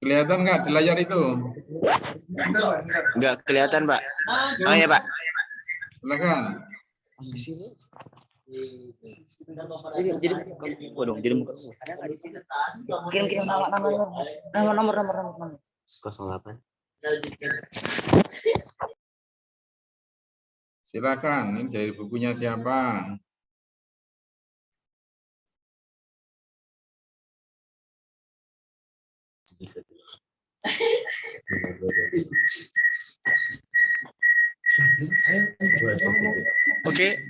Kelihatan nggak di layar itu? Nggak kelihatan, Pak. Oh ya, Pak. Silakan. Di sini. Jadi waduh, jadi muka. Kirim nomor. 08. Silakan. Ini dari bukunya siapa? Oke,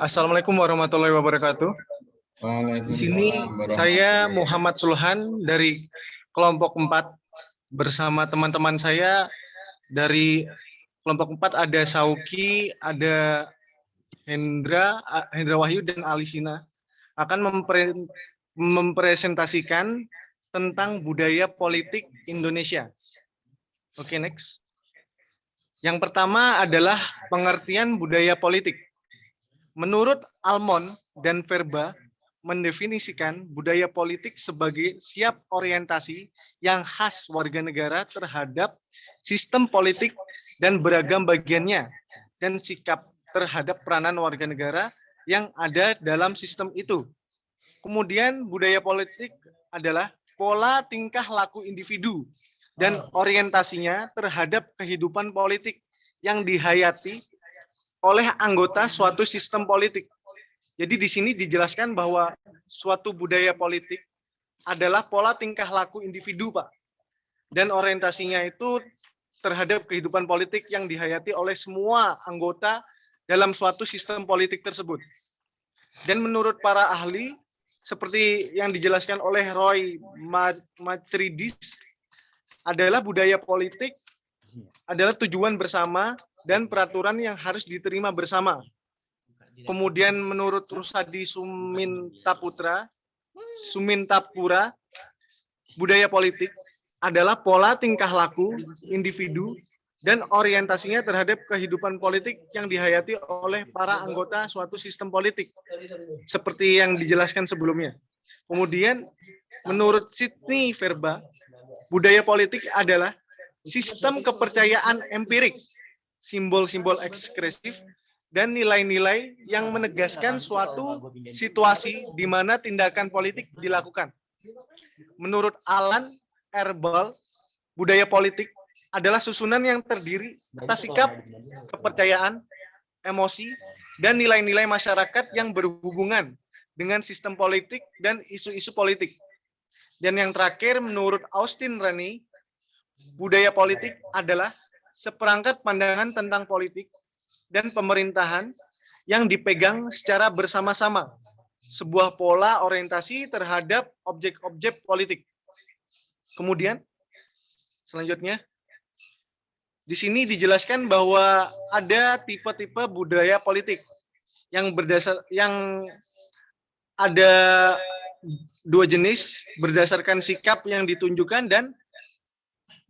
Assalamualaikum warahmatullahi wabarakatuh. Di sini saya Muhammad Sulhan dari kelompok 4 bersama teman-teman saya dari kelompok 4 ada Sauki, ada Hendra Wahyu dan Alisina akan mempresentasikan tentang budaya politik Indonesia. Oke, next. Yang pertama adalah pengertian budaya politik. Menurut Almond dan Verba, mendefinisikan budaya politik sebagai siap orientasi yang khas warga negara terhadap sistem politik dan beragam bagiannya, dan sikap terhadap peranan warga negara yang ada dalam sistem itu. Kemudian budaya politik adalah pola tingkah laku individu dan orientasinya terhadap kehidupan politik yang dihayati oleh anggota suatu sistem politik. Jadi di sini dijelaskan bahwa suatu budaya politik adalah pola tingkah laku individu, Pak. Dan orientasinya itu terhadap kehidupan politik yang dihayati oleh semua anggota dalam suatu sistem politik tersebut. Dan menurut para ahli, seperti yang dijelaskan oleh Roy Matridis, adalah budaya politik adalah tujuan bersama dan peraturan yang harus diterima bersama. Kemudian menurut Rusadi Sumintapura, budaya politik adalah pola tingkah laku individu dan orientasinya terhadap kehidupan politik yang dihayati oleh para anggota suatu sistem politik, seperti yang dijelaskan sebelumnya. Kemudian menurut Sidney Verba, budaya politik adalah sistem kepercayaan empirik, simbol-simbol ekspresif, dan nilai-nilai yang menegaskan suatu situasi di mana tindakan politik dilakukan. Menurut Alan Erbal, budaya politik adalah susunan yang terdiri atas sikap, kepercayaan, emosi, dan nilai-nilai masyarakat yang berhubungan dengan sistem politik dan isu-isu politik. Dan yang terakhir, menurut Austin Rani, budaya politik adalah seperangkat pandangan tentang politik dan pemerintahan yang dipegang secara bersama-sama, sebuah pola orientasi terhadap objek-objek politik. Kemudian, selanjutnya, di sini dijelaskan bahwa ada tipe-tipe budaya politik yang ada 2 jenis berdasarkan sikap yang ditunjukkan dan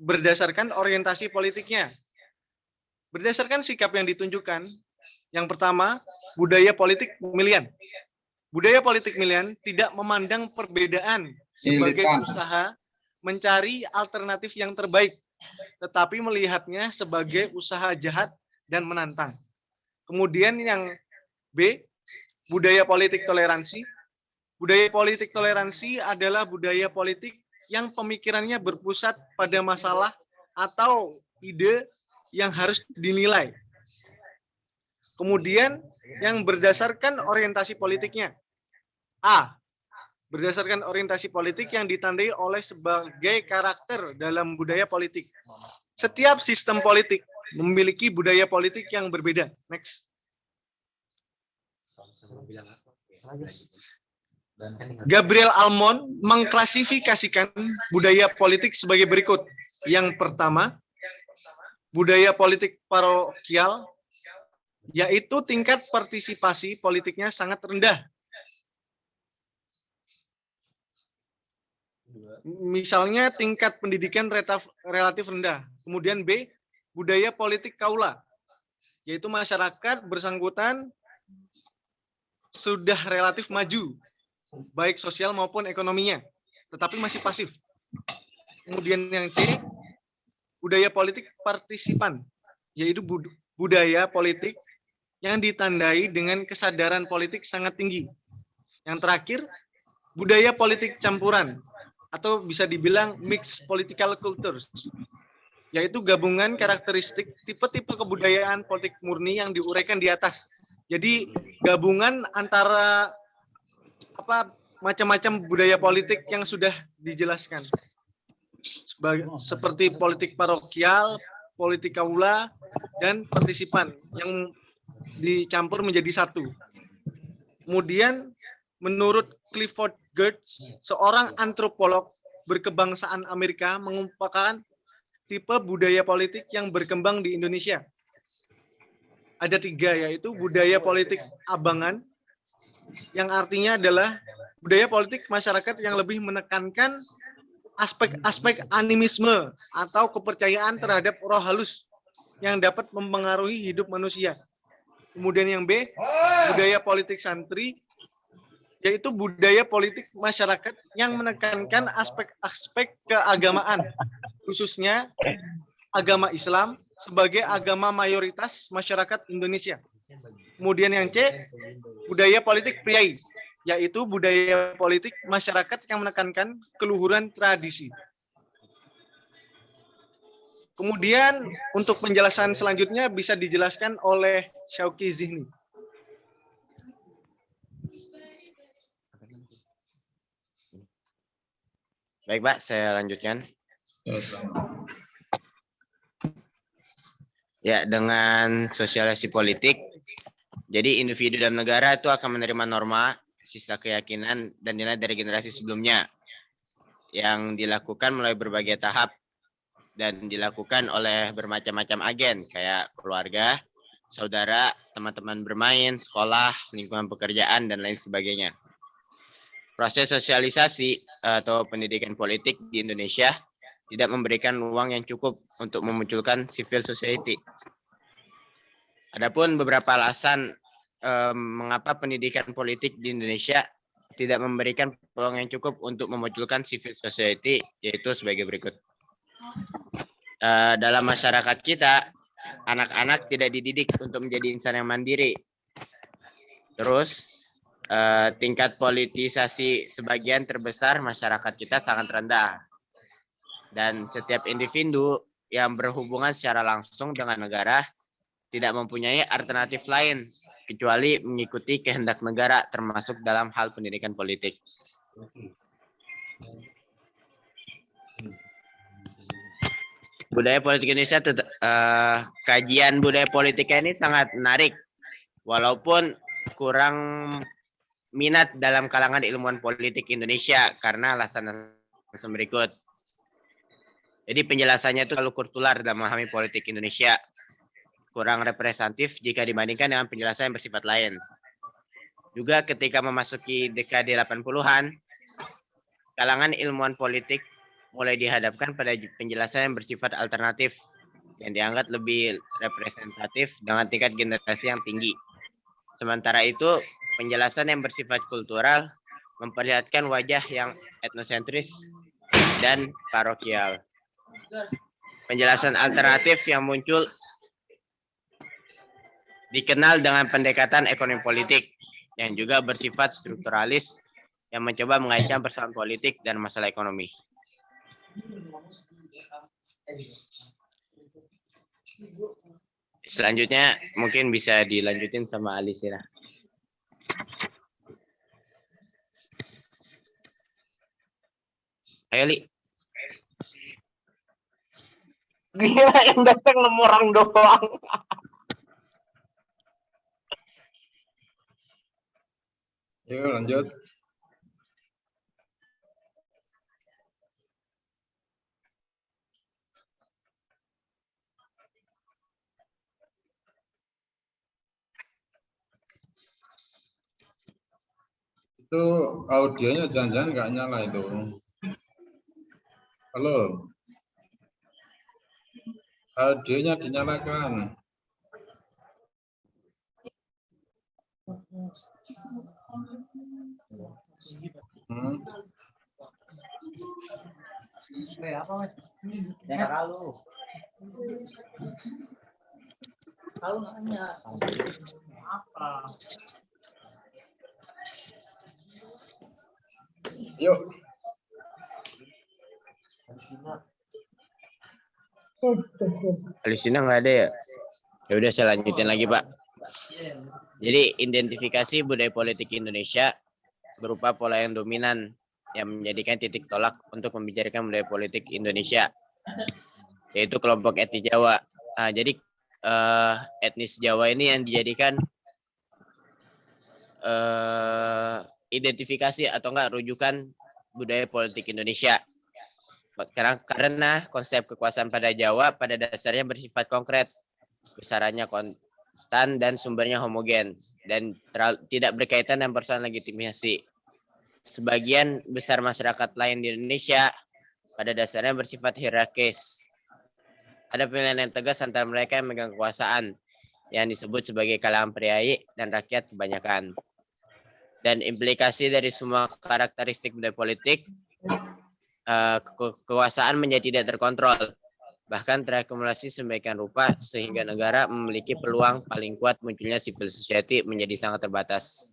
berdasarkan orientasi politiknya. Berdasarkan sikap yang ditunjukkan, yang pertama, budaya politik pemilihan. Budaya politik pemilihan tidak memandang perbedaan sebagai usaha mencari alternatif yang terbaik, tetapi melihatnya sebagai usaha jahat dan menantang. Kemudian yang B, budaya politik toleransi. Budaya politik toleransi adalah budaya politik yang pemikirannya berpusat pada masalah atau ide yang harus dinilai. Kemudian yang berdasarkan orientasi politiknya. A, berdasarkan orientasi politik yang ditandai oleh sebagai karakter dalam budaya politik. Setiap sistem politik memiliki budaya politik yang berbeda. Next. Gabriel Almond mengklasifikasikan budaya politik sebagai berikut. Yang pertama, budaya politik parokial, yaitu tingkat partisipasi politiknya sangat rendah. Misalnya tingkat pendidikan relatif rendah. Kemudian B, budaya politik kaula, yaitu masyarakat bersangkutan sudah relatif maju, baik sosial maupun ekonominya, tetapi masih pasif. Kemudian yang C, budaya politik partisipan, yaitu budaya politik yang ditandai dengan kesadaran politik sangat tinggi. Yang terakhir, budaya politik campuran, atau bisa dibilang mixed political cultures, yaitu gabungan karakteristik tipe-tipe kebudayaan politik murni yang diuraikan di atas. Jadi gabungan antara macam-macam budaya politik yang sudah dijelaskan. Seperti politik parokial, politik kaula, dan partisipan yang dicampur menjadi satu. Kemudian menurut Clifford Geertz, seorang antropolog berkebangsaan Amerika, mengumpulkan tipe budaya politik yang berkembang di Indonesia. Ada 3, yaitu budaya politik abangan, yang artinya adalah budaya politik masyarakat yang lebih menekankan aspek-aspek animisme atau kepercayaan terhadap roh halus yang dapat mempengaruhi hidup manusia. Kemudian yang B, budaya politik santri, yaitu budaya politik masyarakat yang menekankan aspek-aspek keagamaan, khususnya agama Islam sebagai agama mayoritas masyarakat Indonesia. Kemudian yang C, budaya politik priai, yaitu budaya politik masyarakat yang menekankan keluhuran tradisi. Kemudian untuk penjelasan selanjutnya bisa dijelaskan oleh Syauqi Zihni. Baik, Pak, saya lanjutkan. Ya, dengan sosialisasi politik, jadi individu dan negara itu akan menerima norma, sisa keyakinan, dan nilai dari generasi sebelumnya yang dilakukan melalui berbagai tahap dan dilakukan oleh bermacam-macam agen, kayak keluarga, saudara, teman-teman bermain, sekolah, lingkungan pekerjaan, dan lain sebagainya. Proses sosialisasi atau pendidikan politik di Indonesia tidak memberikan ruang yang cukup untuk memunculkan civil society. Adapun beberapa alasan mengapa pendidikan politik di Indonesia tidak memberikan peluang yang cukup untuk memunculkan civil society, yaitu sebagai berikut. Dalam masyarakat kita, anak-anak tidak dididik untuk menjadi insan yang mandiri. Terus, tingkat politisasi sebagian terbesar masyarakat kita sangat rendah. Dan setiap individu yang berhubungan secara langsung dengan negara tidak mempunyai alternatif lain kecuali mengikuti kehendak negara, termasuk dalam hal pendidikan politik. Budaya politik Indonesia, kajian budaya politiknya ini sangat menarik, walaupun kurang minat dalam kalangan ilmuwan politik Indonesia karena alasan berikut. Jadi penjelasannya itu terlalu kurtular dalam memahami politik Indonesia, kurang representatif jika dibandingkan dengan penjelasan yang bersifat lain. Juga ketika memasuki dekade 80-an, kalangan ilmuwan politik mulai dihadapkan pada penjelasan yang bersifat alternatif, yang dianggap lebih representatif dengan tingkat generasi yang tinggi. Sementara itu, penjelasan yang bersifat kultural memperlihatkan wajah yang etnosentris dan parokial. Penjelasan alternatif yang muncul dikenal dengan pendekatan ekonomi politik yang juga bersifat strukturalis yang mencoba mengaitkan persoalan politik dan masalah ekonomi. Selanjutnya mungkin bisa dilanjutin sama Alisira. Ayo, Li. Gila, yang datang 6 orang doang. Yuk lanjut. Itu audionya jangan-jangan nggak nyala itu. Halo. Audionya dinyalakan. Hmm. Yuk. Alisina nggak ada ya? Ya udah saya lanjutin lagi, Pak. Jadi identifikasi budaya politik Indonesia berupa pola yang dominan yang menjadikan titik tolak untuk membicarakan budaya politik Indonesia, yaitu kelompok etnis Jawa. Nah, jadi etnis Jawa ini yang dijadikan identifikasi atau enggak rujukan budaya politik Indonesia. Karena konsep kekuasaan pada Jawa pada dasarnya bersifat konkret, besarannya konstan dan sumbernya homogen dan tidak berkaitan dengan persoalan legitimasi. Sebagian besar masyarakat lain di Indonesia pada dasarnya bersifat hierarkis. Ada pilihan yang tegas antara mereka yang memegang kekuasaan yang disebut sebagai kalangan priai dan rakyat kebanyakan. Dan implikasi dari semua karakteristik budaya politik, kekuasaan menjadi tidak terkontrol, bahkan terakumulasi sedemikian rupa sehingga negara memiliki peluang paling kuat munculnya civil society menjadi sangat terbatas.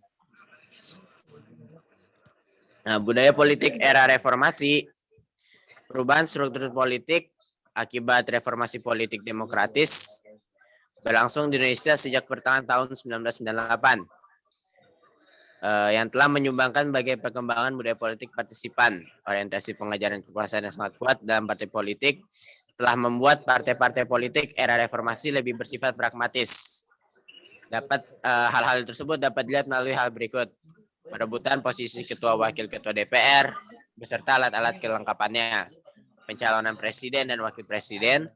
Nah, budaya politik era reformasi, perubahan struktur politik akibat reformasi politik demokratis berlangsung di Indonesia sejak pertengahan tahun 1998. Yang telah menyumbangkan bagi perkembangan budaya politik partisipan, orientasi pengajaran kekuasaan yang sangat kuat dalam partai politik, telah membuat partai-partai politik era reformasi lebih bersifat pragmatis. Hal-hal tersebut dapat dilihat melalui hal berikut: perebutan posisi ketua wakil ketua DPR beserta alat-alat kelengkapannya, pencalonan presiden dan wakil presiden,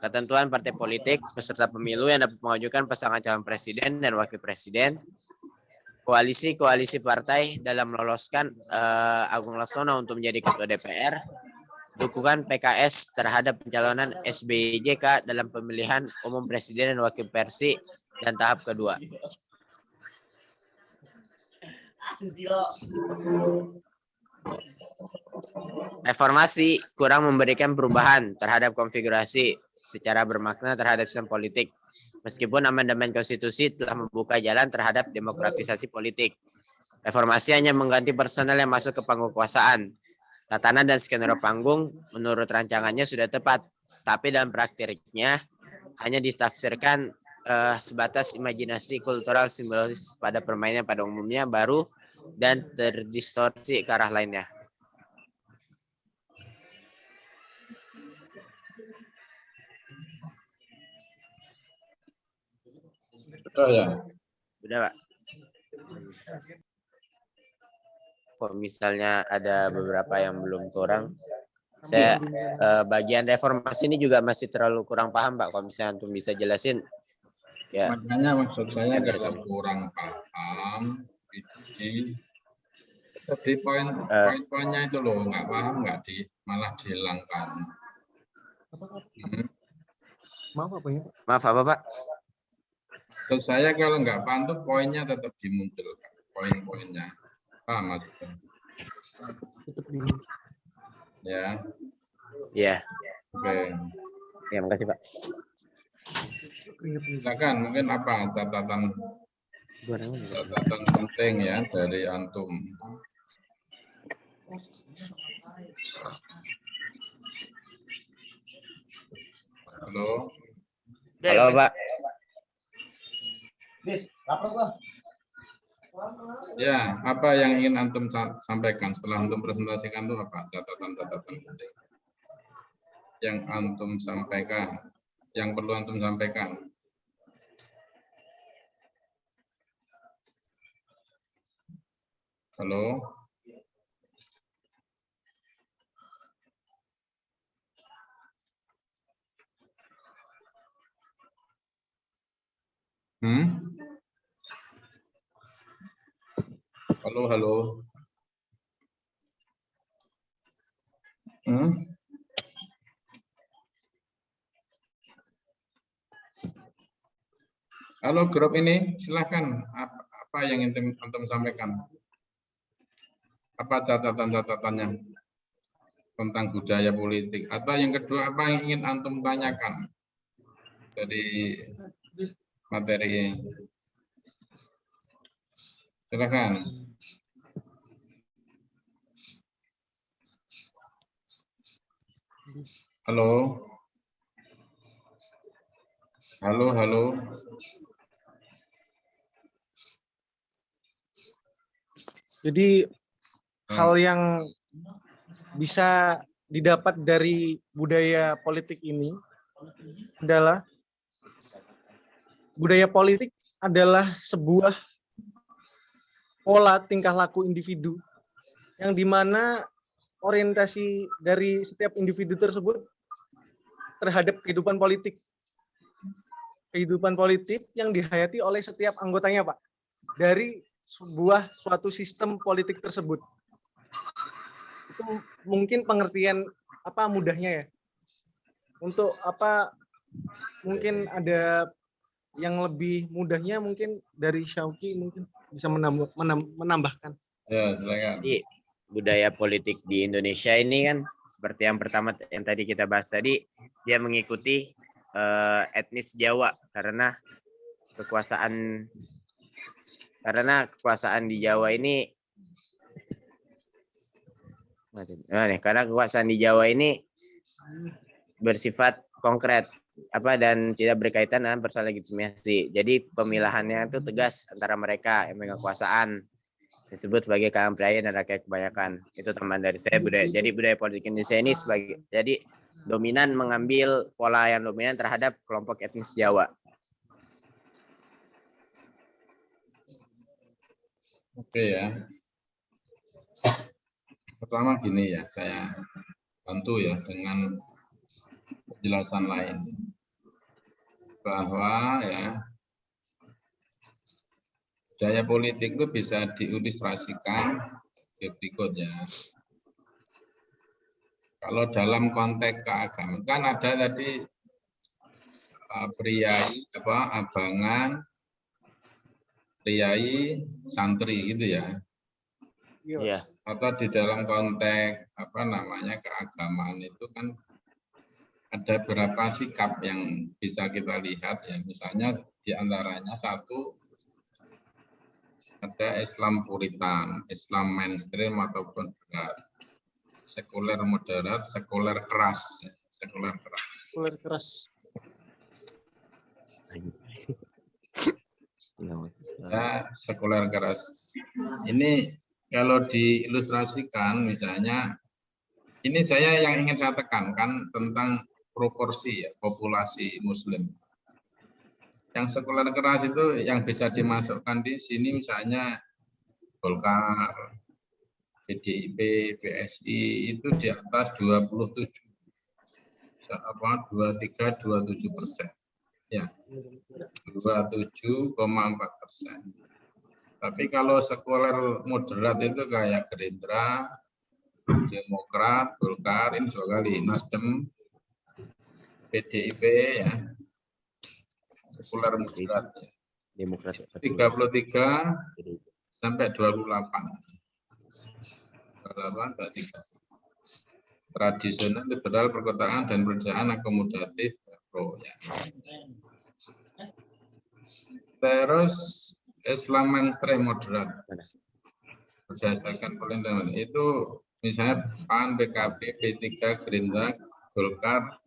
ketentuan partai politik peserta pemilu yang dapat mengajukan pasangan calon presiden dan wakil presiden, koalisi partai dalam meloloskan Agung Laksono untuk menjadi ketua DPR, dukungan PKS terhadap pencalonan SBY JK dalam pemilihan umum presiden dan wakil presiden dan tahap kedua. Reformasi kurang memberikan perubahan terhadap konfigurasi secara bermakna terhadap sistem politik, meskipun amandemen konstitusi telah membuka jalan terhadap demokratisasi politik. Reformasi hanya mengganti personel yang masuk ke panggung kekuasaan. Tatanan dan skenario panggung menurut rancangannya sudah tepat, tapi dalam praktiknya hanya ditafsirkan sebatas imajinasi kultural simbolis pada permainan pada umumnya baru dan terdistorsi ke arah lainnya. Betul ya. Udah, Pak. Kok misalnya ada beberapa yang belum kurang, saya bagian reformasi ini juga masih terlalu kurang paham, Pak. Kalau misalnya antum bisa jelasin, ya. Makanya maksud saya kalau kurang paham, itu di poin-poinnya itu loh, nggak paham malah dihilangkan. Maaf apa ya? Maaf apa, Pak? Maksud saya kalau nggak paham tuh poinnya tetap dimunculkan, poin-poinnya. Paham maksudnya? Ya. Ya. Oke. Ya, makasih, Pak. Silakan, mungkin apa catatan penting ya dari antum. Halo. Halo, Pak. Ya, apa yang ingin antum sampaikan setelah antum presentasikan itu apa catatan-catatan penting yang antum sampaikan, yang perlu antum sampaikan? Halo. Halo. Halo grup ini, silakan. Apa yang antum sampaikan? Apa catatan-catatannya tentang budaya politik? Atau yang kedua, apa yang ingin antum tanyakan dari materi? Silakan. Halo. Halo, halo. Jadi hal yang bisa didapat dari budaya politik ini adalah budaya politik adalah sebuah pola tingkah laku individu yang dimana orientasi dari setiap individu tersebut terhadap kehidupan politik. Kehidupan politik yang dihayati oleh setiap anggotanya, Pak. Dari suatu sistem politik tersebut. Itu mungkin pengertian apa mudahnya ya. Untuk apa mungkin ada yang lebih mudahnya mungkin dari Syauqi mungkin bisa menambahkan. Ya, silakan. Jadi budaya politik di Indonesia ini kan seperti yang pertama yang tadi kita bahas tadi, dia mengikuti etnis Jawa karena kekuasaan di Jawa ini bersifat konkret dan tidak berkaitan dengan persoalan legitimasi. Jadi pemilahannya itu tegas antara mereka yang memegang kekuasaan, disebut sebagai kalangan pria dan rakyat kebanyakan. Itu tambahan dari saya. Jadi budaya politik Indonesia ini jadi dominan mengambil pola yang dominan terhadap kelompok etnis Jawa. Oke ya. Pertama gini ya, saya bantu ya dengan penjelasan lain bahwa ya budaya politik itu bisa diilustrasikan berikutnya. Kalau dalam konteks keagamaan kan ada tadi priai abangan, priai, santri gitu ya. Iya. Atau di dalam konteks keagamaan itu kan ada beberapa sikap yang bisa kita lihat ya. Misalnya di antaranya satu ada Islam puritan, Islam mainstream ataupun berat, sekuler moderat, sekuler keras, sekuler keras. Sekuler keras. Ya, sekuler keras. Ini kalau diilustrasikan misalnya, ini saya yang ingin saya tekankan tentang proporsi ya, populasi Muslim. Yang sekuler keras itu yang bisa dimasukkan di sini misalnya Golkar, PDIP, PSI itu di atas 27, 27%, ya, 27,4%. Tapi kalau sekuler moderat itu kayak Gerindra, Demokrat, Golkar, ini 2 kali, Nasdem, PDIP ya, sekuler moderat ya. Demokrat 33 sampai 28. 23. Tradisional, liberal, perkotaan dan pedesaan, akomodatif, pro ya. Terus Islam mainstream moderat berdasarkan perlindungan itu misalnya PAN, PKB, P3, Gerindra, Golkar,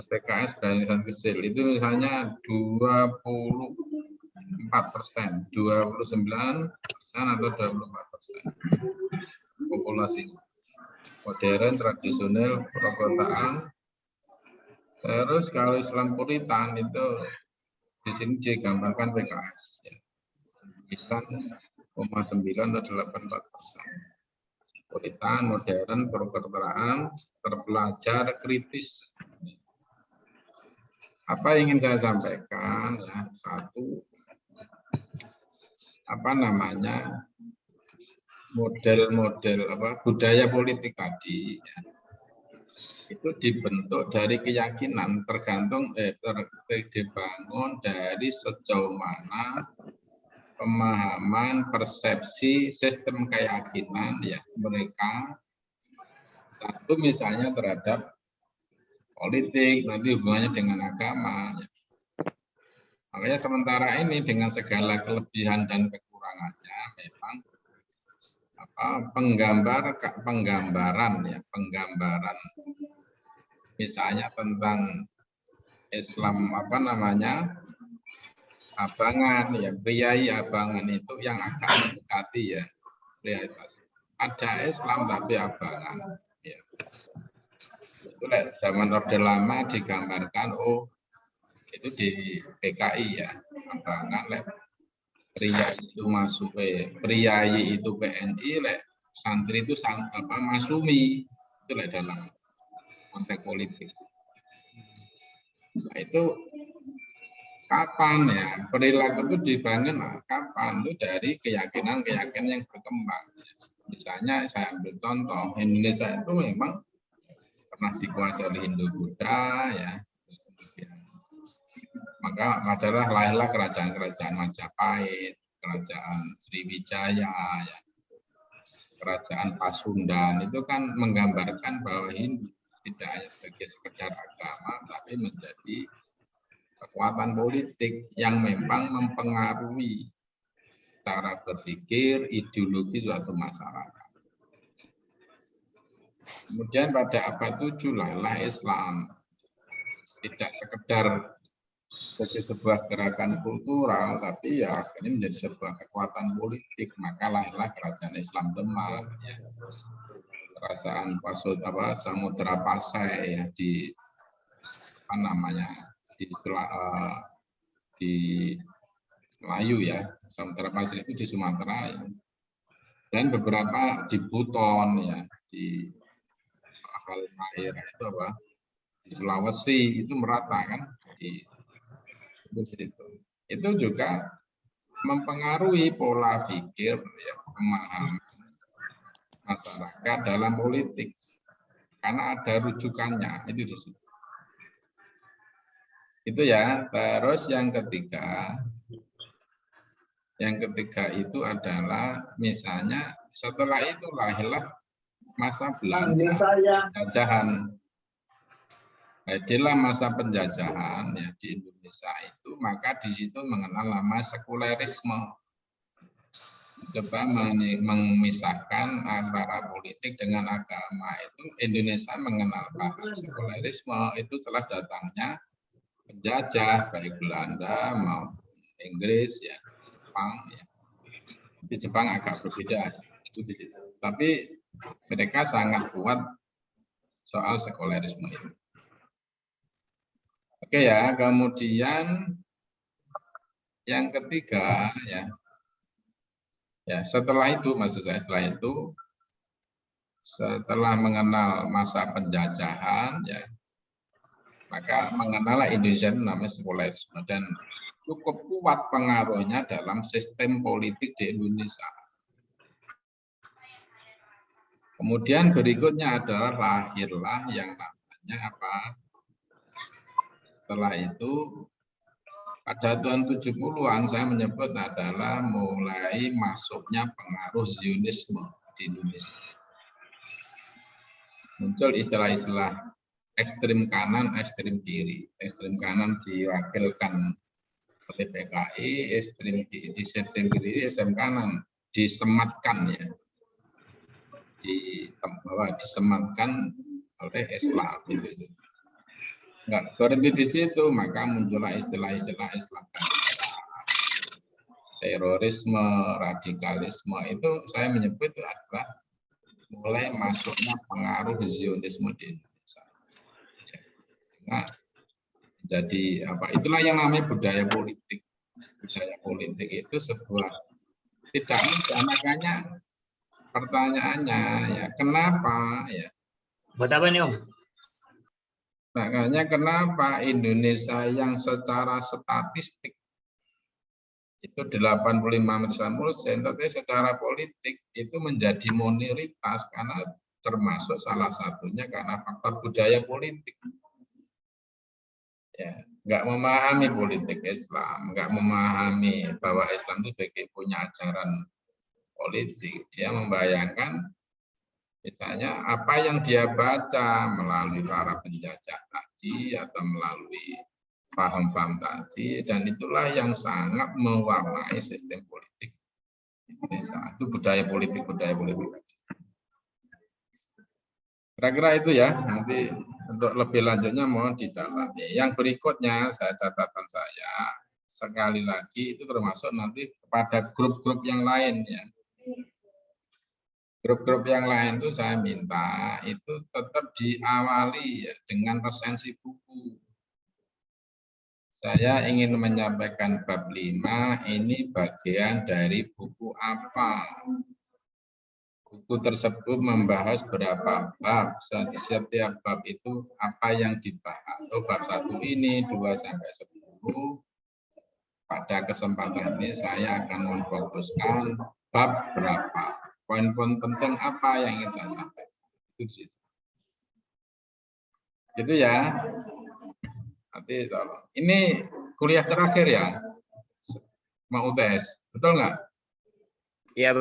PKS, Barisan Kecil itu misalnya 24%, 29% atau 24% populasi modern, tradisional, perkotaan. Terus kalau Islam puritan itu di sini digambarkan PKS ya. 9,9 atau 84%. Puritan, modern, perkotaan, terpelajar, kritis. Apa yang ingin saya sampaikan ya, satu model-model budaya politik tadi ya, itu dibentuk dari keyakinan tergantung dibangun dari sejauh mana pemahaman, persepsi, sistem keyakinan ya mereka. Satu misalnya terhadap politik, nanti hubungannya dengan agama. Ya. Makanya sementara ini dengan segala kelebihan dan kekurangannya memang penggambaran misalnya tentang Islam abangan ya, priai abangan itu yang agak mendekati ya realitas. Ada Islam tapi abangan ya. Itu zaman Orde Lama digambarkan itu di PKI ya, abangan priai itu priai itu PNI santri itu masumi itu dalam konteks politik. Nah, itu kapan ya perilaku itu dibangun kapan itu dari keyakinan-keyakinan yang berkembang. Misalnya saya ambil contoh Indonesia itu memang pernah dikuasai oleh Hindu Buddha ya. Maka adalah lahirlah kerajaan-kerajaan Majapahit, kerajaan Sriwijaya ya. Kerajaan Pasundan itu kan menggambarkan bahwa Hindu tidak hanya sebagai sekedar agama tapi menjadi kekuatan politik yang memang mempengaruhi cara berpikir, ideologi suatu masyarakat. Kemudian pada abad 7 lahirlah Islam. Tidak sekedar sebagai sebuah gerakan kultural, tapi ya akhirnya menjadi sebuah kekuatan politik. Maka lahirlah kerajaan Islam Demak, ya. Kerajaan Samudra Pasai ya, di Melayu ya, Samudra Pasai itu di Sumatera ya. Dan beberapa di Buton ya, di Halmahera itu di Sulawesi itu merata kan di situ. Itu juga mempengaruhi pola pikir ya, pemahaman masyarakat dalam politik karena ada rujukannya itu di situ. Itu ya. Terus yang ketiga itu adalah misalnya setelah itu lahirlah masa Belanda penjajahan. Hadirlah masa penjajahan ya di Indonesia itu, maka di situ mengenal nama sekulerisme. Coba memisahkan antara politik dengan agama itu Indonesia mengenal paham sekulerisme itu setelah datangnya penjajah baik Belanda maupun Inggris ya, Jepang ya. Di Jepang agak berbeda itu di situ. Tapi mereka sangat kuat soal sekulerisme itu. Oke ya, kemudian yang ketiga ya. Ya, setelah itu maksud saya setelah mengenal masa penjajahan ya, maka mengenal Indonesia itu namanya sekulerisme dan cukup kuat pengaruhnya dalam sistem politik di Indonesia. Kemudian berikutnya adalah lahirlah yang namanya setelah itu pada tahun 70-an saya menyebut adalah mulai masuknya pengaruh Zionisme di Indonesia. Muncul istilah-istilah ekstrem kanan, ekstrem kiri. Ekstrem kanan diwakilkan oleh PKI, ekstrem kiri, ekstrem kanan disematkan ya. Disematkan oleh Islam itu. Enggak berhenti di situ, maka muncullah istilah-istilah Islam terorisme, radikalisme itu saya menyebut itu adalah mulai masuknya pengaruh Zionisme di Indonesia. Nah, jadi itulah yang namanya budaya politik. Budaya politik itu sebuah tidak mudah, makanya pertanyaannya ya kenapa ya? Buat apa nih Om? Makanya kenapa Indonesia yang secara statistik itu 85%, tapi secara politik itu menjadi minoritas karena termasuk salah satunya karena faktor budaya politik. Ya, nggak memahami politik Islam, nggak memahami bahwa Islam itu punya ajaran politik. Dia membayangkan misalnya apa yang dia baca melalui para penjajah tadi atau melalui paham-paham tadi, dan itulah yang sangat mewarnai sistem politik Indonesia. Itu budaya politik tadi. Kira-kira itu ya, nanti untuk lebih lanjutnya mohon didalami. Yang berikutnya catatan saya, sekali lagi itu termasuk nanti kepada grup-grup yang lain ya. Grup-grup yang lain itu saya minta itu tetap diawali ya, dengan resensi buku. Saya ingin menyampaikan bab 5 ini bagian dari buku apa. Buku tersebut membahas berapa bab, setiap bab itu apa yang dibahas. Oh, bab 1 ini 2 sampai 10. Pada kesempatan ini saya akan memfokuskan bab berapa. Poin-poin penting apa yang ingin saya sampaikan. Itu di situ. Gitu ya. Nanti tolong. Ini kuliah terakhir ya. Mau UTS. Betul nggak? Iya, Pak.